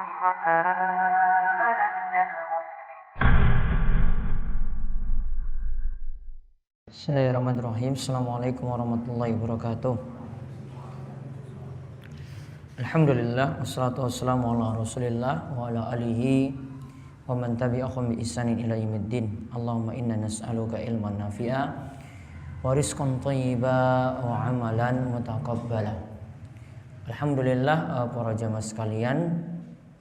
Bismillahirrahmanirrahim. Assalamualaikum warahmatullahi wabarakatuh. Alhamdulillah, wassalatu wassalamu ala rasulillah wa ala alihi wa man tabi'ahum bi ihsanin ila yaumiddin. Allahumma inna nas'aluka ilman nafi'a wa rizqan thayyiba wa amalan mutaqabbala. Alhamdulillah, para jamaah sekalian,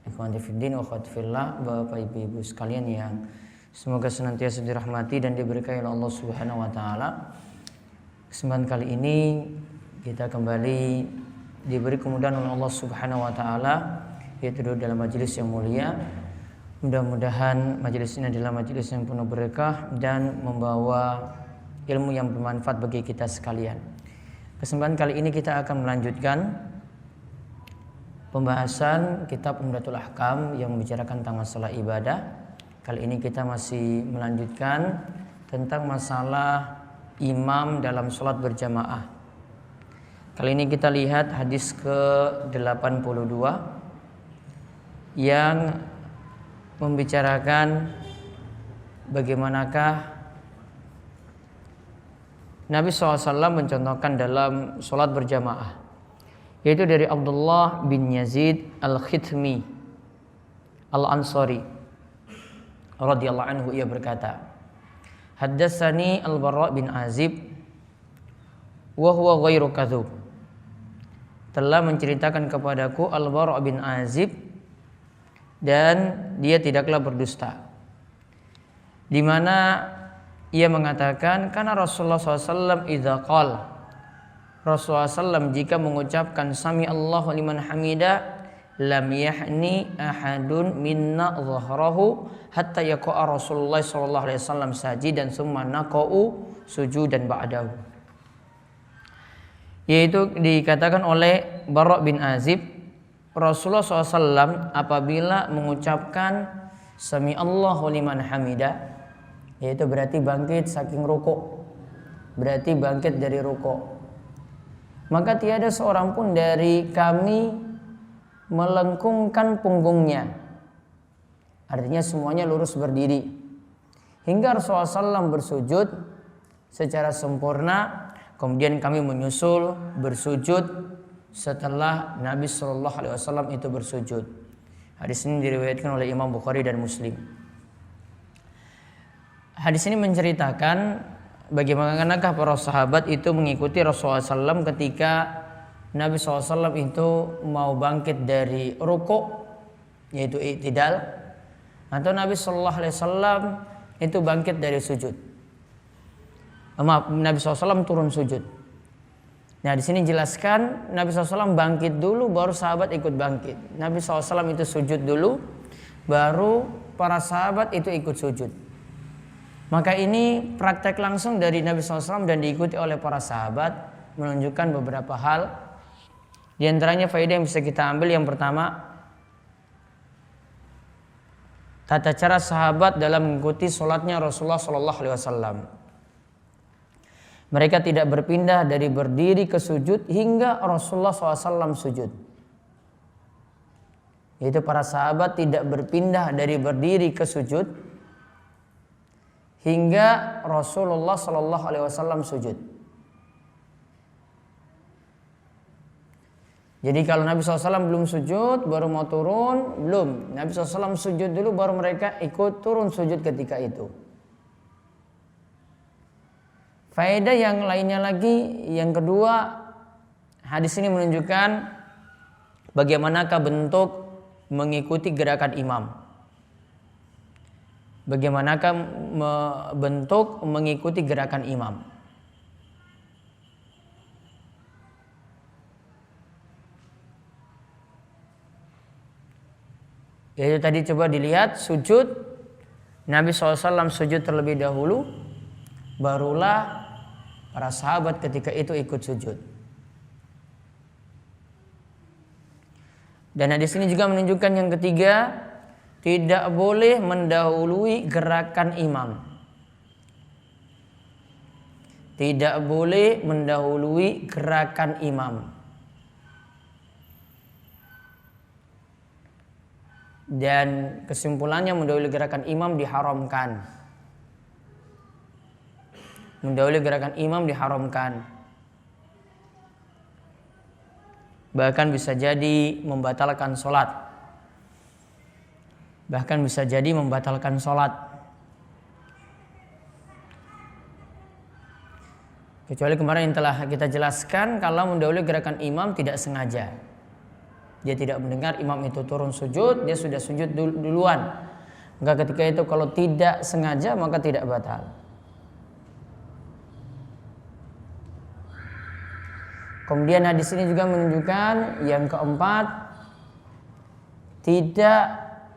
ikhwani fiddin wa akhwati fillah, Bapak Ibu sekalian yang semoga senantiasa dirahmati dan diberkahi oleh Allah Subhanahu wa taala. Kesempatan kali ini kita kembali diberi kemudahan oleh Allah Subhanahu wa taala, yaitu dalam majelis yang mulia. Mudah-mudahan majelis ini adalah majelis yang penuh berkah dan membawa ilmu yang bermanfaat bagi kita sekalian. Kesempatan kali ini kita akan melanjutkan pembahasan kitab Umdatul Ahkam yang membicarakan tentang masalah ibadah. Kali ini kita masih melanjutkan tentang masalah imam dalam sholat berjamaah. Kali ini kita lihat hadis ke-82 yang membicarakan bagaimanakah Nabi SAW mencontohkan dalam sholat berjamaah, yaitu dari Abdullah bin Yazid al-Khithmi al-Ansari radhiyallahu anhu, ia berkata, haddatsani al-Bara' bin Azib wa huwa ghairu kadzub. Telah menceritakan kepadaku al-Bara' bin Azib dan dia tidaklah berdusta. Di mana ia mengatakan, karena Rasulullah SAW idza qala, Rasulullah SAW jika mengucapkan sami Allahu liman hamida, lam yahni ahadun minna dhahrahu hatta yaqa'a Rasulullah sallallahu alaihi wasallam sajidan summa naqa'u sujudan ba'dahu. Yaitu dikatakan oleh Bara' bin Azib, Rasulullah SAW apabila mengucapkan sami Allahu liman hamida, yaitu berarti bangkit saking rukuk, berarti bangkit dari rukuk, maka tiada seorang pun dari kami melengkungkan punggungnya, artinya semuanya lurus berdiri, hingga Rasulullah SAW bersujud secara sempurna. Kemudian kami menyusul bersujud setelah Nabi SAW itu bersujud. Hadis ini diriwayatkan oleh Imam Bukhari dan Muslim. Hadis ini menceritakan bagaimanakah para sahabat itu mengikuti Rasulullah SAW ketika Nabi SAW itu mau bangkit dari rukuk, yaitu i'tidal, atau Nabi SAW itu bangkit dari sujud. Nabi SAW turun sujud. Nah, di sini jelaskan Nabi SAW bangkit dulu, baru sahabat ikut bangkit. Nabi SAW itu sujud dulu, baru para sahabat itu ikut sujud. Maka ini praktek langsung dari Nabi SAW dan diikuti oleh para sahabat, menunjukkan beberapa hal. Di antaranya faedah yang bisa kita ambil, yang pertama, tata cara sahabat dalam mengikuti sholatnya Rasulullah SAW. Mereka tidak berpindah dari berdiri ke sujud hingga Rasulullah SAW sujud. Yaitu para sahabat tidak berpindah dari berdiri ke sujud hingga Rasulullah SAW sujud. Jadi kalau Nabi SAW belum sujud, baru mau turun, belum. Nabi SAW sujud dulu, baru mereka ikut turun sujud ketika itu. Faedah yang lainnya lagi, yang kedua, hadis ini menunjukkan bagaimanakah bentuk mengikuti gerakan imam. Bagaimanakah bentuk mengikuti gerakan imam. Yaitu tadi coba dilihat sujud, Nabi SAW sujud terlebih dahulu, barulah para sahabat ketika itu ikut sujud. Dan hadis ini juga menunjukkan yang ketiga, tidak boleh mendahului gerakan imam. Tidak boleh mendahului gerakan imam. Dan kesimpulannya mendahului gerakan imam diharamkan. Mendahului gerakan imam diharamkan. Bahkan bisa jadi membatalkan sholat. Bahkan bisa jadi membatalkan sholat. Kecuali kemarin yang telah kita jelaskan, kalau mendahului gerakan imam tidak sengaja. Dia tidak mendengar imam itu turun sujud, dia sudah sujud duluan. Maka ketika itu kalau tidak sengaja maka tidak batal. Kemudian hadis ini juga menunjukkan yang keempat, tidak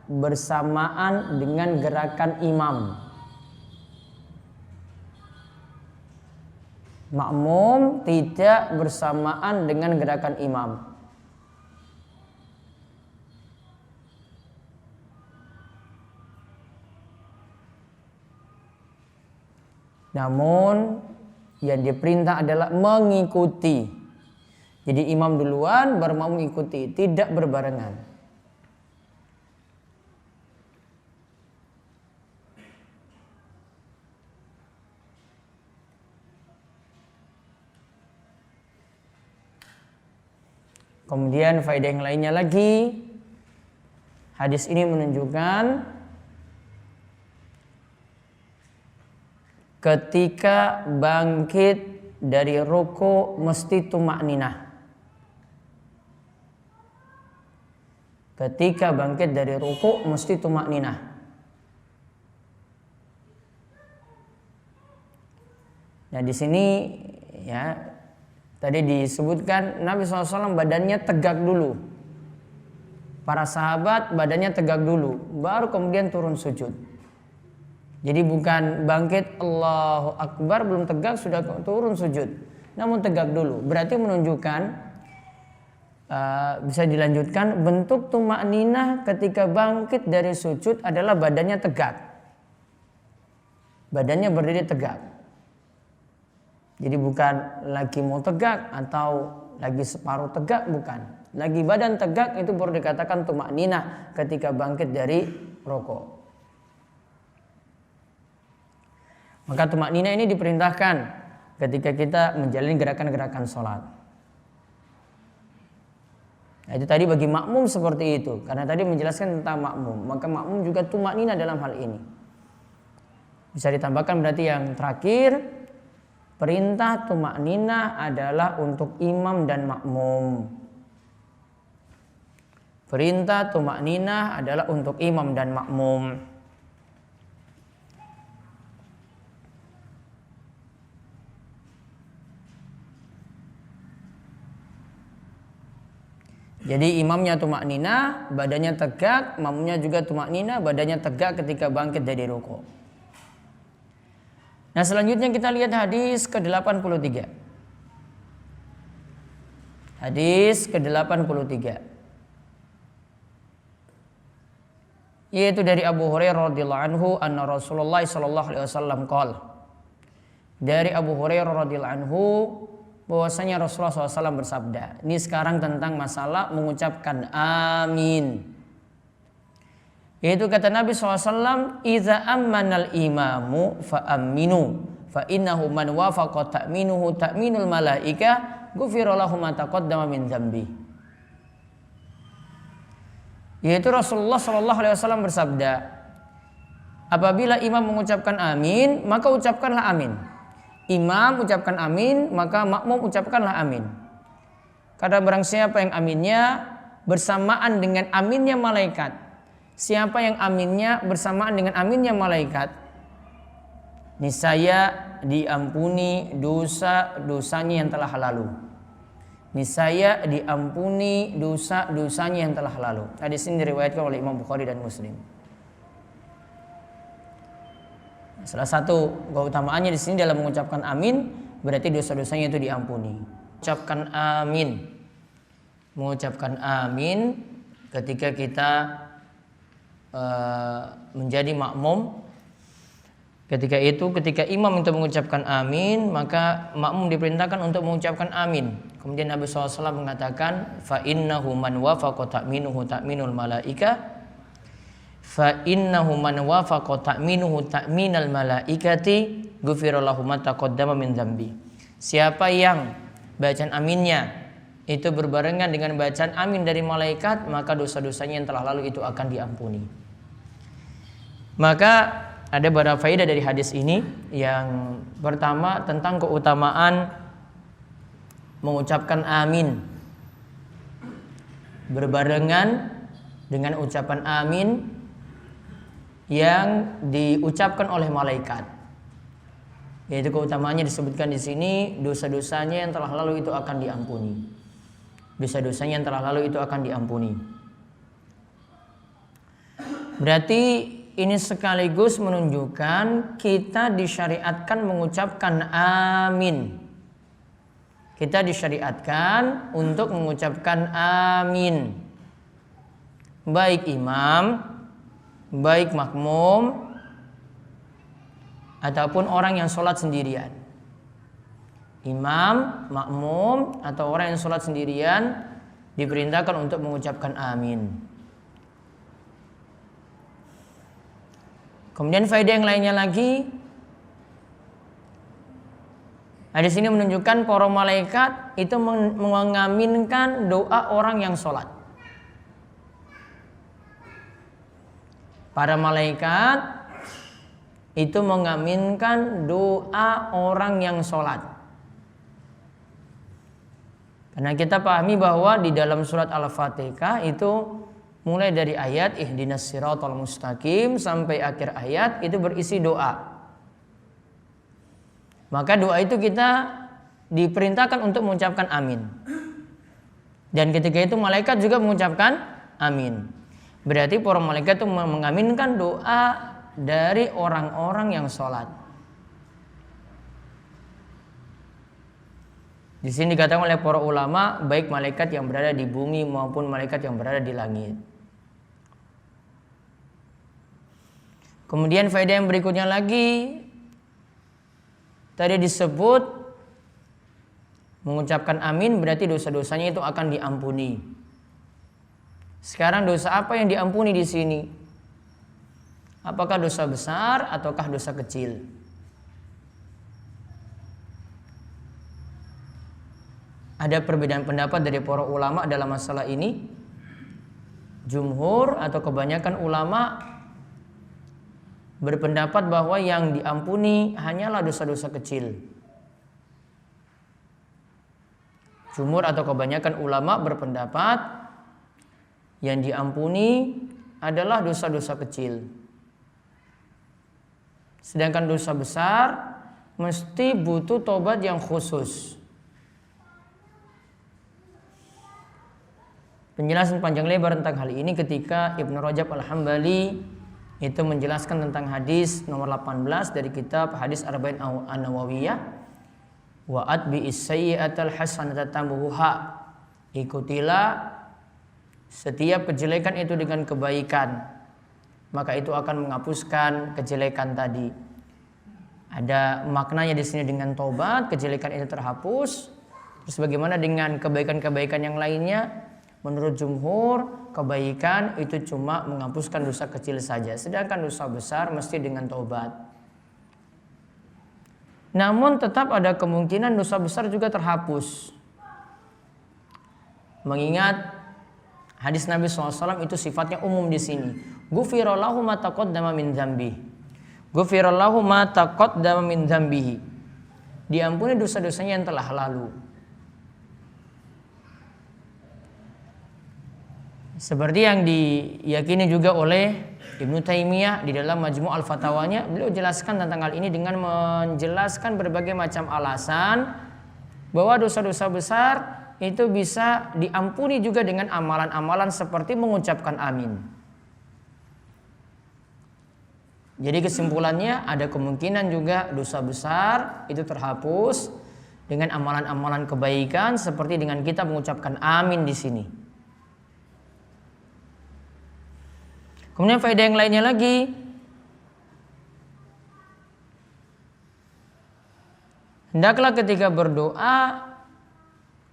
bersamaan dengan gerakan imam. Makmum tidak bersamaan dengan gerakan imam. Namun yang diperintah adalah mengikuti. Jadi imam duluan baru mau mengikuti, tidak berbarengan. Kemudian faedah yang lainnya lagi, hadis ini menunjukkan ketika bangkit dari ruku mesti tumakninah. Ketika bangkit dari ruku mesti tumakninah. Nah di sini ya tadi disebutkan Nabi SAW badannya tegak dulu. Para sahabat badannya tegak dulu, baru kemudian turun sujud. Jadi bukan bangkit Allahu Akbar belum tegak sudah turun sujud, namun tegak dulu. Berarti menunjukkan bisa dilanjutkan bentuk tumakninah ketika bangkit dari sujud adalah badannya tegak, badannya berdiri tegak. Jadi bukan lagi mau tegak atau lagi separuh tegak, bukan. Lagi badan tegak itu baru dikatakan tumakninah ketika bangkit dari rukuk. Maka tumakninah ini diperintahkan ketika kita menjalani gerakan-gerakan sholat. Nah, itu tadi bagi makmum seperti itu. Karena tadi menjelaskan tentang makmum. Maka makmum juga tumakninah dalam hal ini. Bisa ditambahkan berarti yang terakhir, perintah tumakninah adalah untuk imam dan makmum. Perintah tumakninah adalah untuk imam dan makmum. Jadi imamnya tumakninah, badannya tegak, makmumnya juga tumakninah, badannya tegak ketika bangkit dari rukuk. Nah selanjutnya kita lihat hadis ke-83. Hadis ke-83. Yaitu dari Abu Hurairah radhiyallahu anhu anna Rasulullah sallallahu alaihi wasallam qala. Dari Abu Hurairah radhiyallahu anhu bahwasanya Rasulullah SAW bersabda. Ini sekarang tentang masalah mengucapkan amin. Yaitu kata Nabi SAW, "Iza ammanal imamu fa aminu, fa innahu man wafaqa ta'minuhu ta'minul malaika, ghufira lahu ma taqaddama min dzambi." Yaitu Rasulullah SAW bersabda, apabila imam mengucapkan amin, maka ucapkanlah amin. Imam ucapkan amin, maka makmum ucapkanlah amin. Karena barang siapa yang aminnya bersamaan dengan aminnya malaikat, siapa yang aminnya bersamaan dengan aminnya malaikat, niscaya diampuni dosa-dosanya yang telah lalu. Niscaya diampuni dosa-dosanya yang telah lalu. Hadis ini diriwayatkan oleh Imam Bukhari dan Muslim. Salah satu keutamaannya di sini dalam mengucapkan amin berarti dosa-dosanya itu diampuni. Mengucapkan amin ketika kita menjadi makmum. Ketika imam itu mengucapkan amin, maka makmum diperintahkan untuk mengucapkan amin. Kemudian Nabi SAW mengatakan, fa innahu man wafaqa ta'minuhu ta'minul malaika, fa innahu man wafaqa ta'minuhu ta'minal malaikati ghufira lahu ma taqaddama min dzambi. Siapa yang bacaan aminnya itu berbarengan dengan bacaan amin dari malaikat, maka dosa-dosanya yang telah lalu itu akan diampuni. Maka ada beberapa faedah dari hadis ini. Yang pertama tentang keutamaan mengucapkan amin berbarengan dengan ucapan amin yang diucapkan oleh malaikat. Yaitu keutamaannya disebutkan di sini, dosa-dosanya yang telah lalu itu akan diampuni. Dosa-dosanya yang telah lalu itu akan diampuni. Berarti ini sekaligus menunjukkan kita disyariatkan mengucapkan amin. Kita disyariatkan untuk mengucapkan amin. Baik imam, baik makmum, ataupun orang yang sholat sendirian. Imam, makmum, atau orang yang sholat sendirian diperintahkan untuk mengucapkan amin. Kemudian faedah yang lainnya lagi, hadis ini menunjukkan para malaikat itu mengaminkan doa orang yang sholat. Para malaikat itu mengaminkan doa orang yang sholat. Karena kita pahami bahwa di dalam surat Al-Fatihah itu mulai dari ayat ihdinas siratal mustaqim sampai akhir ayat itu berisi doa. Maka doa itu kita diperintahkan untuk mengucapkan amin. Dan ketika itu malaikat juga mengucapkan amin. Berarti para malaikat itu mengaminkan doa dari orang-orang yang sholat. Di sini dikatakan oleh para ulama, baik malaikat yang berada di bumi maupun malaikat yang berada di langit. Kemudian faedah yang berikutnya lagi, tadi disebut mengucapkan amin berarti dosa-dosanya itu akan diampuni. Sekarang dosa apa yang diampuni di sini? Apakah dosa besar ataukah dosa kecil? Ada perbedaan pendapat dari para ulama dalam masalah ini. Jumhur atau kebanyakan ulama berpendapat bahwa yang diampuni hanyalah dosa-dosa kecil. Jumhur atau kebanyakan ulama berpendapat yang diampuni adalah dosa-dosa kecil. Sedangkan dosa besar mesti butuh tobat yang khusus. Penjelasan panjang lebar tentang hal ini ketika Ibnu Rajab Al-Hambali itu menjelaskan tentang hadis nomor 18 dari kitab Hadis Arba'in An-Nawawiyah, wa atbi'is sayyi'atal hasanata tambuha. Ikutilah setiap kejelekan itu dengan kebaikan, maka itu akan menghapuskan kejelekan tadi. Ada maknanya di sini dengan tobat, kejelekan itu terhapus. Terus bagaimana dengan kebaikan-kebaikan yang lainnya? Menurut jumhur, kebaikan itu cuma menghapuskan dosa kecil saja, sedangkan dosa besar mesti dengan taubat. Namun tetap ada kemungkinan dosa besar juga terhapus. Mengingat hadis Nabi SAW itu sifatnya umum di sini. Ghufira lahu ma taqaddama min dzambihi. Ghufira lahu ma taqaddama min dzambihi. Diampuni dosa-dosanya yang telah lalu. Seperti yang diyakini juga oleh Ibnu Taimiyah di dalam Majmu' al-Fatawanya, beliau jelaskan tentang hal ini dengan menjelaskan berbagai macam alasan bahwa dosa-dosa besar itu bisa diampuni juga dengan amalan-amalan seperti mengucapkan amin. Jadi kesimpulannya ada kemungkinan juga dosa besar itu terhapus dengan amalan-amalan kebaikan seperti dengan kita mengucapkan amin di sini. Kemudian faedah yang lainnya lagi, hendaklah ketika berdoa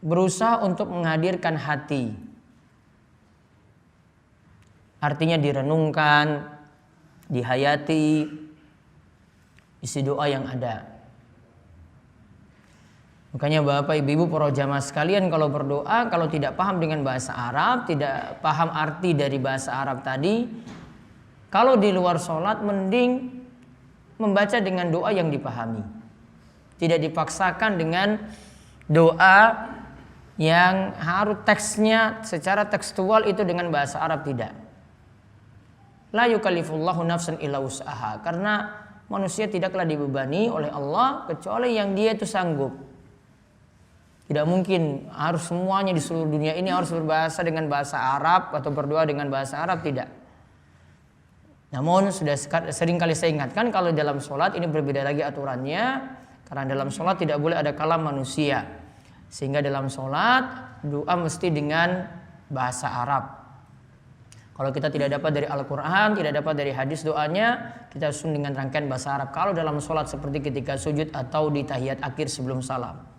berusaha untuk menghadirkan hati. artinya direnungkan, dihayati isi doa yang ada. Makanya Bapak Ibu para jamaah sekalian, kalau berdoa, kalau tidak paham dengan bahasa Arab, tidak paham arti dari bahasa Arab tadi, kalau di luar sholat mending membaca dengan doa yang dipahami. Tidak dipaksakan dengan doa yang harus teksnya secara tekstual itu dengan bahasa Arab, tidak. La yukallifullahu nafsan illa wus'aha, karena manusia tidaklah dibebani oleh Allah kecuali yang dia itu sanggup. Tidak mungkin harus semuanya di seluruh dunia ini harus berbahasa dengan bahasa Arab atau berdoa dengan bahasa Arab, tidak. Namun sudah sering kali saya ingatkan, kalau dalam sholat ini berbeda lagi aturannya, karena dalam sholat tidak boleh ada kalam manusia, sehingga dalam sholat doa mesti dengan bahasa Arab. Kalau kita tidak dapat dari Al-Quran, tidak dapat dari hadis doanya, kita susun dengan rangkaian bahasa Arab. Kalau dalam sholat seperti ketika sujud atau di tahiyat akhir sebelum salam.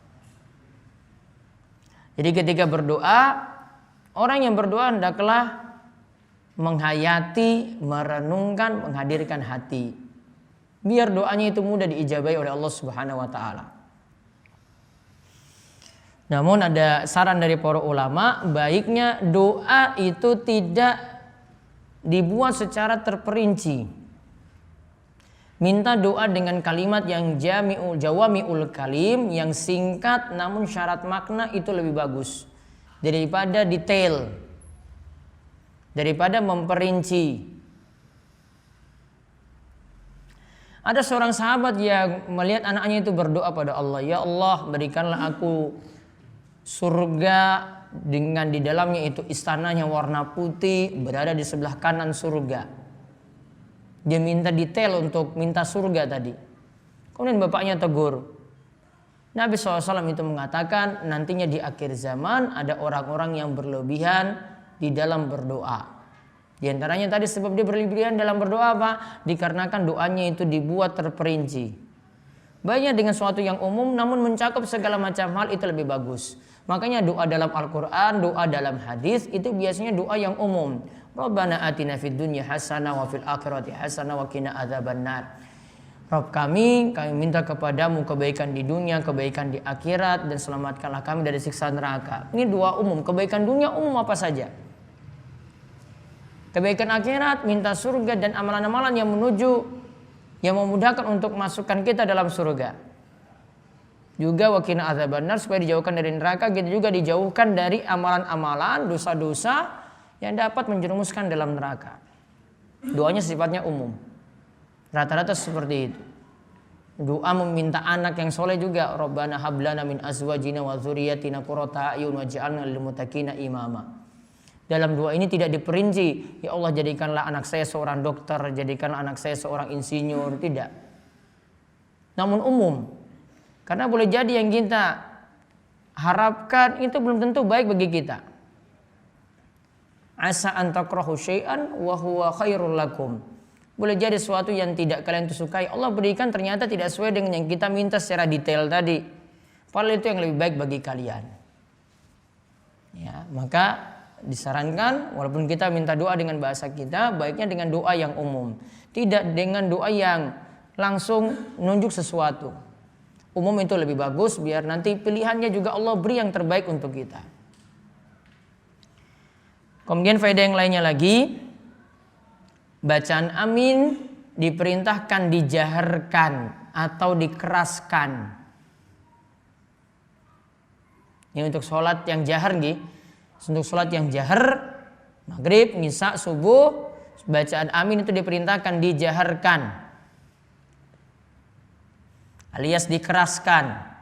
Jadi ketika berdoa, orang yang berdoa hendaklah menghayati, merenungkan, menghadirkan hati. Biar doanya itu mudah diijabahi oleh Allah Subhanahu wa taala. Namun ada saran dari para ulama, baiknya doa itu tidak dibuat secara terperinci. Minta doa dengan kalimat yang jawami'ul kalim, yang singkat namun syarat makna, itu lebih bagus daripada detail, daripada memperinci. Ada seorang sahabat yang melihat anaknya itu berdoa pada Allah, ya Allah berikanlah aku surga dengan di dalamnya itu istananya warna putih berada di sebelah kanan surga. Dia minta detail untuk minta surga tadi. Kemudian bapaknya tegur. Nabi SAW itu mengatakan nantinya di akhir zaman ada orang-orang yang berlebihan di dalam berdoa. Di antaranya tadi sebab dia berlebihan dalam berdoa apa? Dikarenakan doanya itu dibuat terperinci. Baiknya dengan suatu yang umum namun mencakup segala macam hal, itu lebih bagus. Makanya doa dalam Al-Quran, doa dalam hadis itu biasanya doa yang umum. Rabbana atina fid dunya hasanah wa fil akhirati hasanah wa qina adzabannar. Rabb kami minta kepadamu kebaikan di dunia, kebaikan di akhirat, dan selamatkanlah kami dari siksa neraka. Ini doa umum. Kebaikan dunia umum apa saja. Kebaikan akhirat, minta surga dan amalan-amalan yang menuju, yang memudahkan untuk masukkan kita dalam surga. Juga wa qina adzabannar, supaya dijauhkan dari neraka, kita juga dijauhkan dari amalan-amalan, dosa-dosa yang dapat menjerumuskan dalam neraka. Doanya sifatnya umum. Rata-rata seperti itu. Doa meminta anak yang soleh juga, Rabbana hablana min azwajina wa dzurriyyatina qurrata a'yun waj'alna lil muttaqina imama. Dalam doa ini tidak diperinci, ya Allah jadikanlah anak saya seorang dokter, jadikanlah anak saya seorang insinyur, tidak. Namun umum. Karena boleh jadi yang kita harapkan itu belum tentu baik bagi kita. Asa an takrahu syai'an wa huwa khairul lakum. Boleh jadi sesuatu yang tidak kalian sukai, Allah berikan ternyata tidak sesuai dengan yang kita minta secara detail tadi. Padahal itu yang lebih baik bagi kalian. Ya, maka disarankan walaupun kita minta doa dengan bahasa kita, baiknya dengan doa yang umum. Tidak dengan doa yang langsung nunjuk sesuatu. Umum itu lebih bagus, biar nanti pilihannya juga Allah beri yang terbaik untuk kita. Kemudian faedah yang lainnya lagi, bacaan amin diperintahkan dijaharkan atau dikeraskan. Ini untuk sholat yang jahar nggih. Untuk sholat yang jahar, maghrib, isya, subuh, bacaan amin itu diperintahkan dijaharkan alias dikeraskan.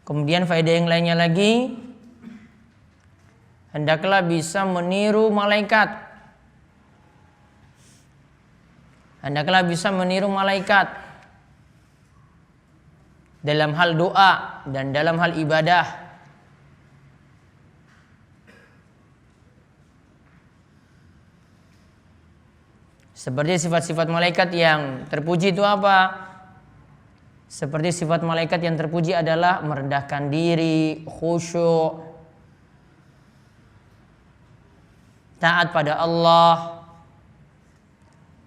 Kemudian faedah yang lainnya lagi, hendaklah bisa meniru malaikat. Hendaklah bisa meniru malaikat dalam hal doa dan dalam hal ibadah. Seperti sifat-sifat malaikat yang terpuji itu apa? Seperti sifat malaikat yang terpuji adalah merendahkan diri, khusyuk, taat pada Allah,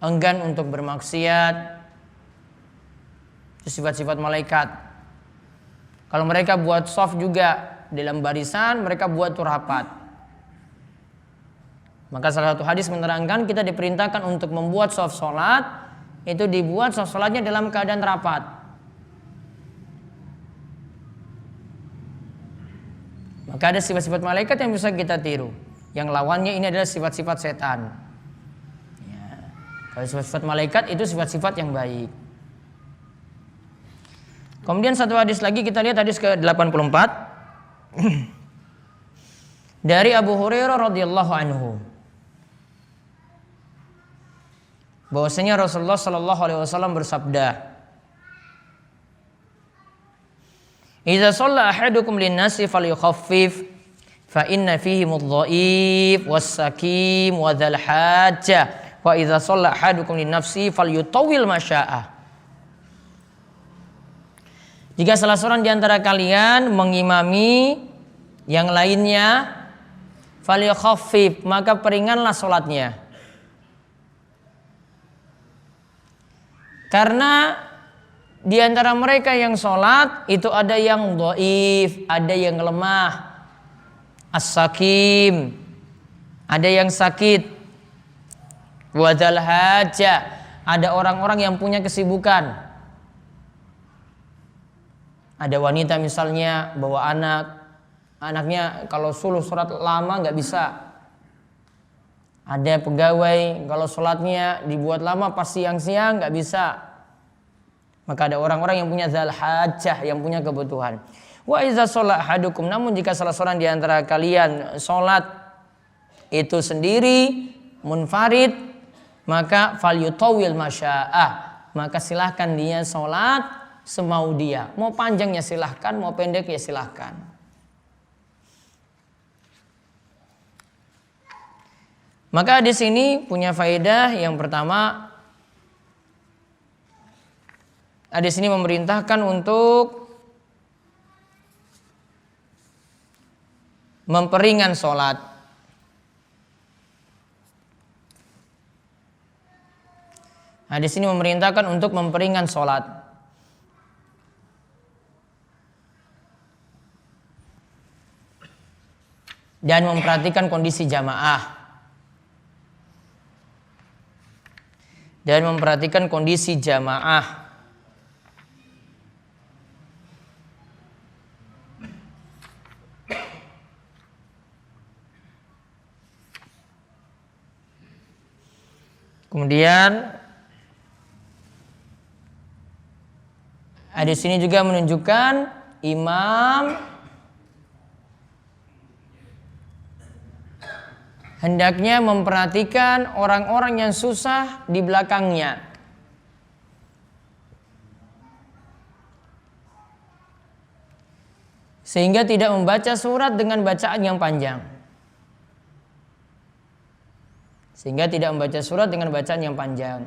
enggan untuk bermaksiat. Itu sifat-sifat malaikat. Kalau mereka buat shaf juga dalam barisan, mereka buat tuh rapat. Maka salah satu hadis menerangkan kita diperintahkan untuk membuat shaf salat, itu dibuat shaf salatnya dalam keadaan rapat. Maka ada sifat-sifat malaikat yang bisa kita tiru. Yang lawannya ini adalah sifat-sifat setan. Ya. Kalau sifat-sifat malaikat itu sifat-sifat yang baik. Kemudian satu hadis lagi kita lihat hadis ke-84 dari Abu Hurairah radhiyallahu anhu. Bahwasanya Rasulullah sallallahu alaihi wasallam bersabda, "Idza shalla ahadukum lin-nasi falyukhaffif fa inna fihi mudh-dhaif was-sakim wa dzal hajjah wa idza shalla ahadukum lin-nafsi falyutawwil ma syaa." Jika salah seorang di antara kalian mengimami yang lainnya, falyukhaffif, maka peringanlah salatnya. Karena di antara mereka yang sholat itu ada yang dhaif, ada yang lemah, as-sakim, ada yang sakit, wadzal hajah, ada orang-orang yang punya kesibukan. Ada wanita misalnya bawa anaknya kalau suruh sholat lama nggak bisa. Ada pegawai kalau sholatnya dibuat lama pas siang-siang nggak bisa. Maka ada orang-orang yang punya zal hajah, yang punya kebutuhan. Wa iza sholat ahadukum, namun jika salah seorang di antara kalian sholat itu sendiri, munfarid, maka falyutawil masya'ah, maka silahkan dia sholat semau dia. Mau panjangnya silahkan, mau pendek ya silahkan. Maka di sini punya faedah yang pertama, hadis ini memerintahkan untuk memperingan sholat. Hadis ini memerintahkan untuk memperingan sholat. Dan memperhatikan kondisi jamaah. Dan memperhatikan kondisi jamaah. Kemudian hadis ini juga menunjukkan imam hendaknya memperhatikan orang-orang yang susah di belakangnya. Sehingga tidak membaca surat dengan bacaan yang panjang. Sehingga tidak membaca surat dengan bacaan yang panjang.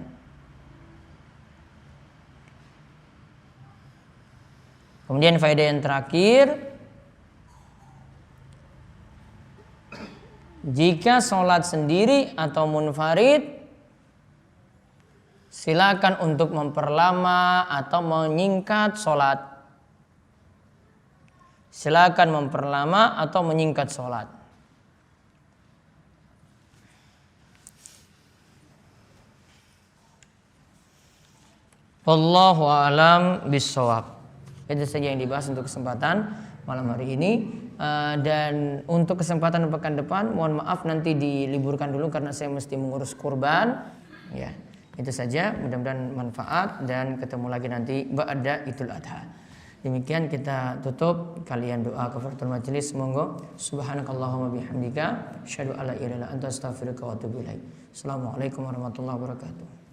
Kemudian faedah yang terakhir, jika sholat sendiri atau munfarid, silakan untuk memperlama atau menyingkat sholat. Silakan memperlama atau menyingkat sholat. Wallahu a'lam bishawab. Itu saja yang dibahas untuk kesempatan malam hari ini. Dan untuk kesempatan pekan depan, mohon maaf nanti diliburkan dulu karena saya mesti mengurus kurban. Ya, itu saja. Mudah-mudahan manfaat dan ketemu lagi nanti ba'da Idul Adha. Demikian kita tutup. Kalian doa kafaratul majelis. Monggo. Subhanakallahumma bihamdika asyhadu alla ilaha illa anta astaghfiruka wa atubu ilaik. Assalamualaikum warahmatullahi wabarakatuh.